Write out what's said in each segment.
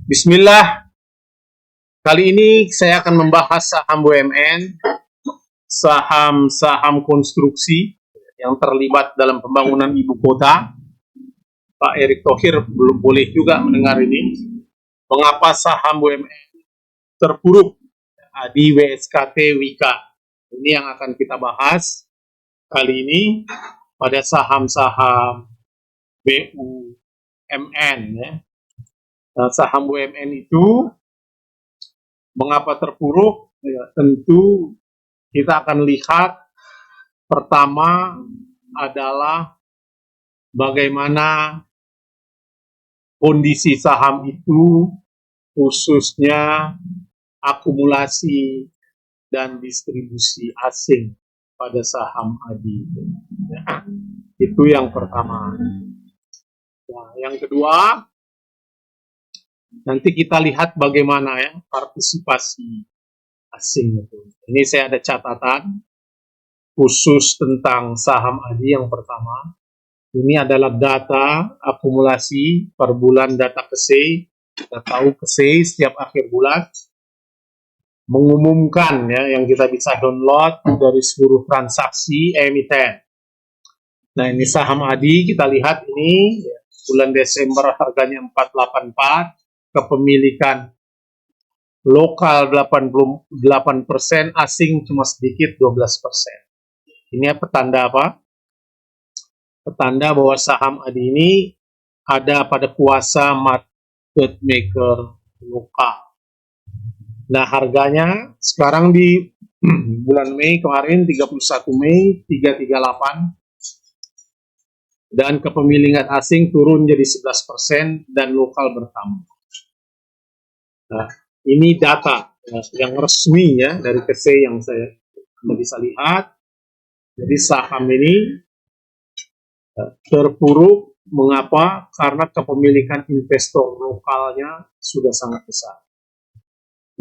Bismillah, kali ini saya akan membahas saham BUMN, saham-saham konstruksi yang terlibat dalam pembangunan ibu kota. Pak Erick Thohir belum boleh juga mendengar ini. Mengapa saham BUMN terpuruk di WSKT Wika? Ini yang akan kita bahas kali ini pada saham-saham BUMN. Ya. Nah, saham BUMN itu mengapa terpuruk? Ya, tentu kita akan lihat pertama adalah bagaimana kondisi saham itu, khususnya akumulasi dan distribusi asing pada saham ADI. Ya, itu yang pertama. Nah, yang kedua, nanti kita lihat bagaimana ya partisipasi asing itu. Ini saya ada catatan khusus tentang saham ADI yang pertama. Ini adalah data akumulasi per bulan data KSEI. Kita tahu KSEI setiap akhir bulan mengumumkan ya yang kita bisa download dari seluruh transaksi emiten. Nah, ini saham ADI kita lihat ini bulan Desember harganya 484, kepemilikan lokal 88%, asing cuma sedikit 12%. Ini petanda apa? Petanda bahwa saham ADI ini ada pada kuasa market maker lokal. Nah, harganya sekarang di bulan Mei kemarin 31 Mei 338 dan kepemilikan asing turun jadi 11% dan lokal bertambah. Nah, ini data yang resmi ya dari KSEI yang saya bisa lihat. Jadi saham ini terpuruk. Mengapa? Karena kepemilikan investor lokalnya sudah sangat besar.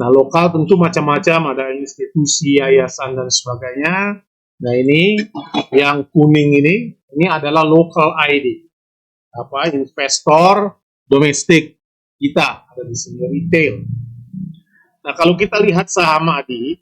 Nah, lokal tentu macam-macam, ada institusi, yayasan, dan sebagainya. Nah, ini yang kuning ini adalah local ID. Investor domestik kita, ada di sini retail. Nah, kalau kita lihat saham ADI,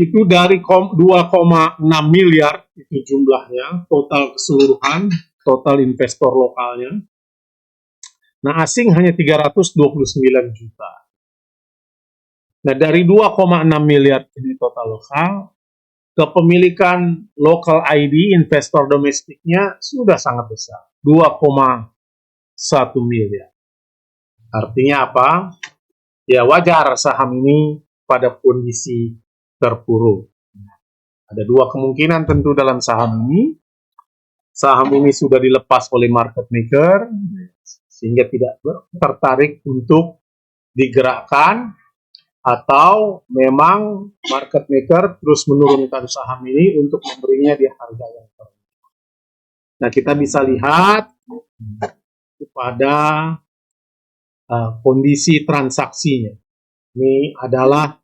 itu dari 2,6 miliar itu jumlahnya, total keseluruhan, total investor lokalnya. Nah, asing hanya 329 juta. Nah, dari 2,6 miliar ini total lokal, kepemilikan local ID investor domestiknya sudah sangat besar, 2,1 miliar. Artinya apa? Ya wajar saham ini pada kondisi terpuruk. Ada dua kemungkinan tentu dalam saham ini. Saham ini sudah dilepas oleh market maker, sehingga tidak tertarik untuk digerakkan, atau memang market maker terus menurunkan saham ini untuk memberinya di harga yang terbaik. Nah, kita bisa lihat pada kondisi transaksinya. Ini adalah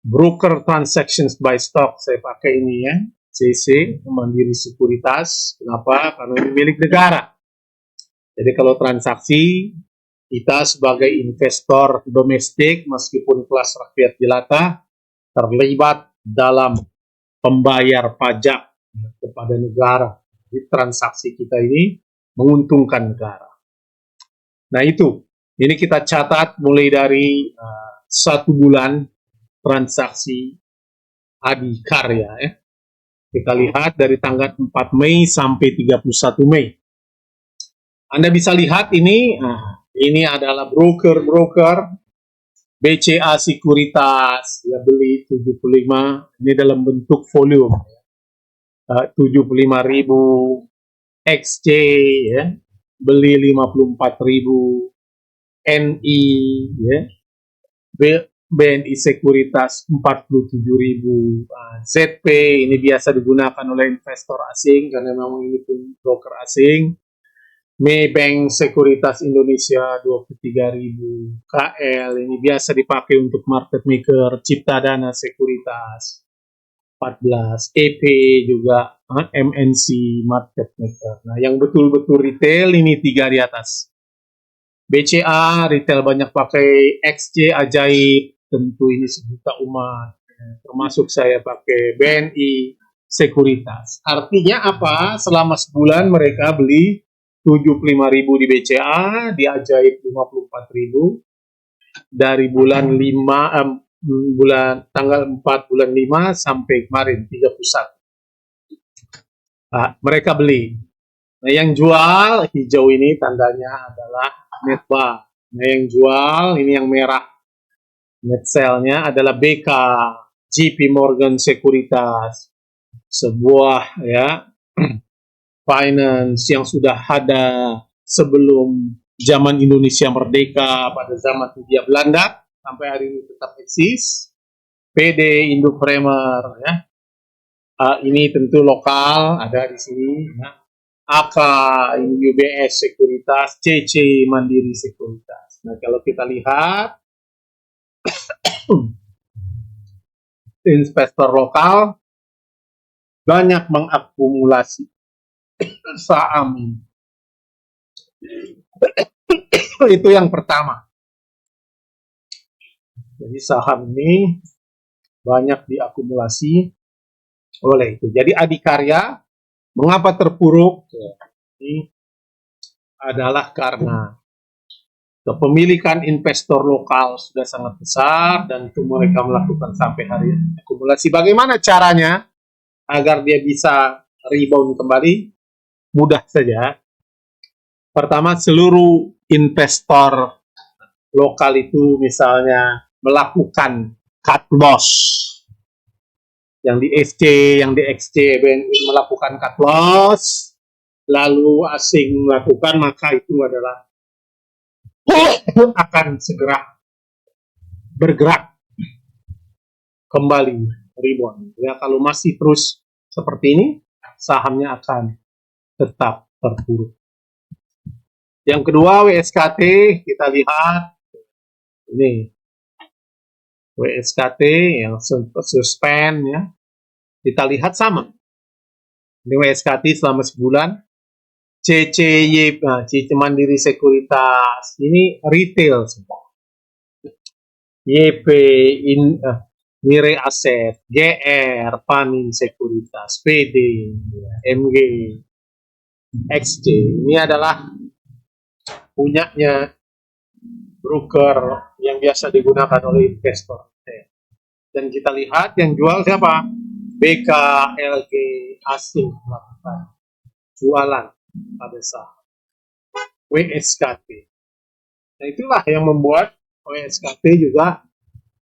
broker transactions by stock. Saya pakai ini ya, CC, Mandiri Sekuritas. Kenapa? Karena ini milik negara. Jadi kalau transaksi, kita sebagai investor domestik, meskipun kelas rakyat jelata, terlibat dalam pembayar pajak kepada negara. Jadi transaksi kita ini menguntungkan negara. Nah itu, ini kita catat mulai dari 1 bulan transaksi ADI Karya ya. Kita lihat dari tanggal 4 Mei sampai 31 Mei. Anda bisa lihat ini adalah broker BCA Sekuritas, ya beli 75, ini dalam bentuk volume 75.000, XC ya, beli 54.000, NI ya, BNI Sekuritas 47.000, ZP ini biasa digunakan oleh investor asing karena memang ini pun broker asing. Maybank Sekuritas Indonesia 23.000, KL ini biasa dipakai untuk market maker, Ciptadana Sekuritas 14, EP juga, MNC market maker. Nah, yang betul-betul retail ini 3 di atas. BCA retail banyak pakai, XC ajaib tentu ini sejuta umat, termasuk saya pakai BNI Sekuritas. Artinya apa? Selama sebulan mereka beli 75.000 di BCA, di ajaib 54.000, dari bulan 5 bulan tanggal 4 bulan 5 sampai kemarin 31. Nah, mereka beli. Nah, yang jual hijau ini tandanya adalah Netba. Nah, yang jual ini yang merah, net sale-nya adalah BK, JP Morgan Sekuritas, sebuah ya finance yang sudah ada sebelum zaman Indonesia merdeka pada zaman Hindia Belanda sampai hari ini tetap eksis. PD Indo Premier ya. Ini tentu lokal ada di sini ya. AK UBS Sekuritas, CC Mandiri Sekuritas. Nah, kalau kita lihat investor lokal banyak mengakumulasi saham ini. Itu yang pertama. Jadi saham ini banyak diakumulasi oleh itu. Jadi adikarya mengapa terpuruk? Ini adalah karena kepemilikan investor lokal sudah sangat besar dan itu mereka melakukan sampai hari ini akumulasi. Bagaimana caranya agar dia bisa rebound kembali? Mudah saja. Pertama, seluruh investor lokal itu misalnya melakukan cut loss. Yang di SC, yang di XC, BNI melakukan cut loss, lalu asing melakukan, maka itu adalah akan segera bergerak kembali rebound. Ya, kalau masih terus seperti ini, sahamnya akan tetap terpuruk. Yang kedua, WSKT, kita lihat ini WSKT yang suspend ya. Kita lihat sama. Ini WSKT selama sebulan. CCY, CC Mandiri Sekuritas, ini retail semua. YP, Mire Aset, GR, Panin Sekuritas, PD, MG, XC. Ini adalah punyanya broker yang biasa digunakan oleh investor. Dan kita lihat yang jual siapa? BK, LG, asing melakukan jualan pada saham WSKT. Nah, itulah yang membuat WSKT juga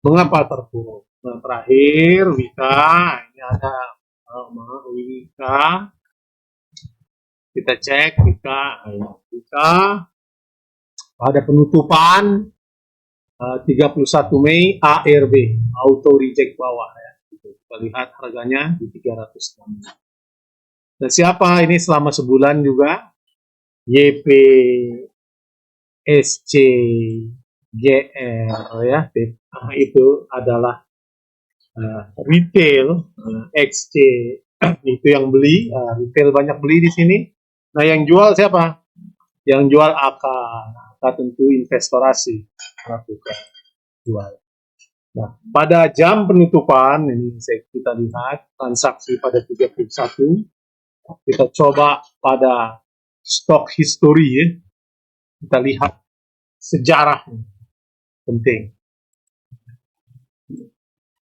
mengapa terpuruk. Nah, terakhir Wika, ini ada Wika. Kita cek Wika, pada penutupan 31 Mei ARB, auto reject bawah ya. Kita lihat harganya di 306. Dan siapa ini selama sebulan juga? YP, SC, GR ya. Itu adalah retail, XC itu yang beli, retail banyak beli di sini. Nah, yang jual siapa? Yang jual AK tentu investor asing melakukan jual. Nah, pada jam penutupan ini kita lihat transaksi pada 31. Kita coba pada stock history ya. Kita lihat sejarah penting.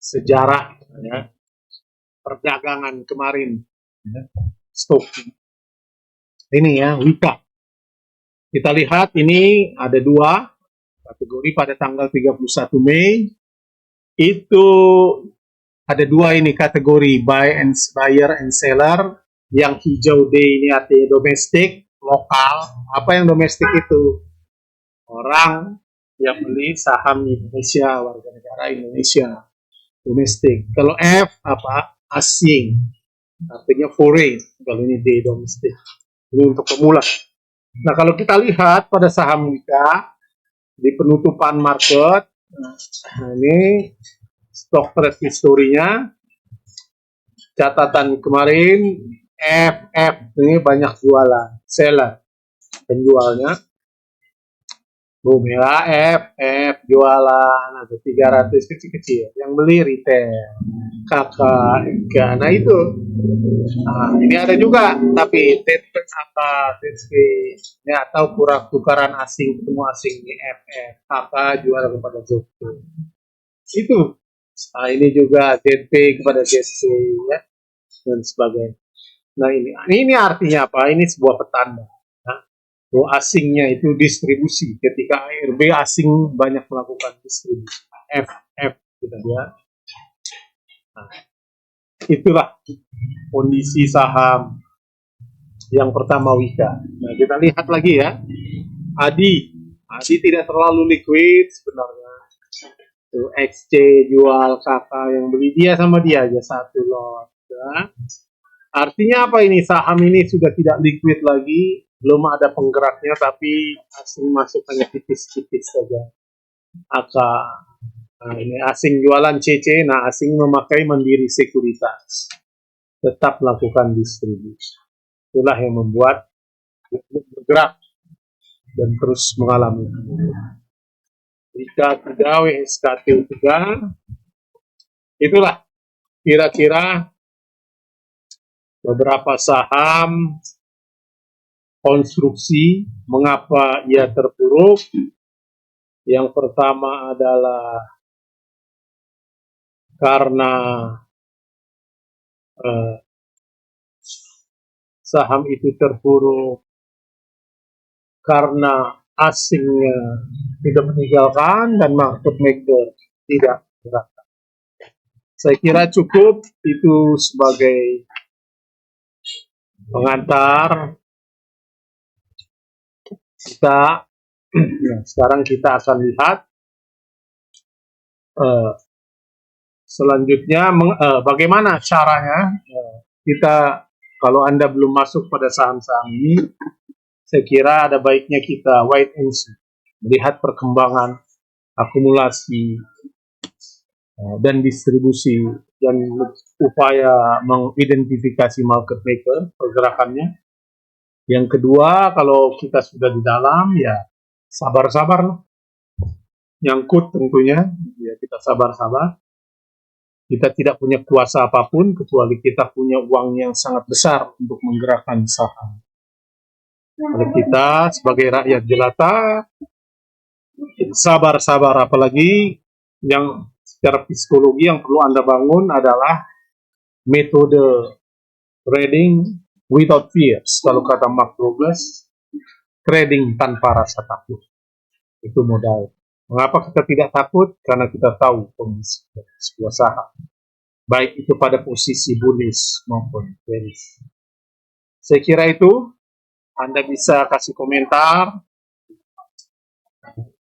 Sejarah ya, perdagangan kemarin ya, stok ini ya, Wika. Kita lihat ini ada dua kategori pada tanggal 31 Mei. Itu ada dua ini kategori buyer and seller. Yang hijau D ini artinya domestik, lokal. Apa yang domestik itu? Orang yang beli saham Indonesia, warga negara Indonesia, domestik. Kalau F apa? Asing, artinya foreign. Kalau ini D, domestik. Ini untuk pemula. Nah, kalau kita lihat pada saham kita di penutupan market, nah ini stock trade history-nya, catatan kemarin FF ini banyak jualan, seller penjualnya. Bumila F jualan ada 300 kecil-kecil, yang beli retail, kakak, Ika. Nah itu, nah, ini ada juga, tapi TP apa TP ya, atau kurang tukaran asing ketemu asing di kakak jual kepada Joko. Itu, nah ini juga TP kepada JC ya dan sebagainya. Nah ini artinya apa? Ini sebuah petanda. Nah, bahwa asingnya itu distribusi. Ketika ARB asing banyak melakukan distribusi. FF gitu ya. Nah, itulah kondisi saham yang pertama Wika. Nah, kita lihat lagi ya. Adi tidak terlalu liquid sebenarnya. Tuh XC jual kakak yang beli dia sama dia aja satu lot. Ya. Artinya apa ini? Saham ini sudah tidak liquid lagi, belum ada penggeraknya, tapi asing masuk hanya tipis-tipis saja. Nah ini asing jualan CC, nah asing memakai Mandiri Sekuritas. Tetap lakukan distribusi. Itulah yang membuat bergerak dan terus mengalami. Jika 3, WSKT 3, itulah kira-kira beberapa saham konstruksi mengapa ia terpuruk. Yang pertama adalah karena saham itu terpuruk karena asingnya tidak meninggalkan dan market maker tidak gerak. Saya kira cukup itu sebagai pengantar kita. Nah, sekarang kita akan lihat selanjutnya bagaimana caranya kita, kalau Anda belum masuk pada saham-saham ini, saya kira ada baiknya kita wait and see, melihat perkembangan akumulasi dan distribusi dan upaya mengidentifikasi market maker pergerakannya. Yang kedua, kalau kita sudah di dalam ya sabar-sabar, nyangkut tentunya ya, kita sabar-sabar. Kita tidak punya kuasa apapun kecuali kita punya uang yang sangat besar untuk menggerakkan saham. Kalau kita sebagai rakyat jelata sabar-sabar, apalagi yang secara psikologi yang perlu Anda bangun adalah metode trading without fears. Kalau kata Mark Douglas, trading tanpa rasa takut. Itu modal. Mengapa kita tidak takut? Karena kita tahu kondisi sebuah saham, baik itu pada posisi bullish maupun bearish. Saya kira itu. Anda bisa kasih komentar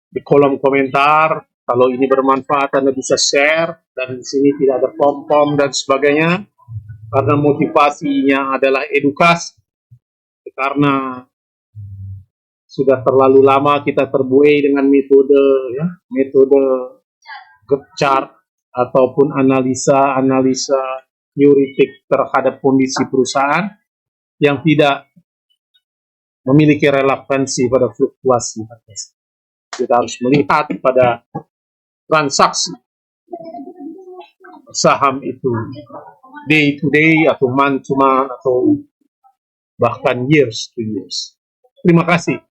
di kolom komentar. Kalau ini bermanfaat, Anda bisa share. Dan di sini tidak ada pom-pom dan sebagainya, karena motivasinya adalah edukasi. Karena sudah terlalu lama kita terbuai dengan metode gap chart ataupun analisa heuristik terhadap kondisi perusahaan yang tidak memiliki relevansi pada fluktuasi. Kita harus melihat pada transaksi saham itu day to day atau month to month atau bahkan years to years. Terima kasih.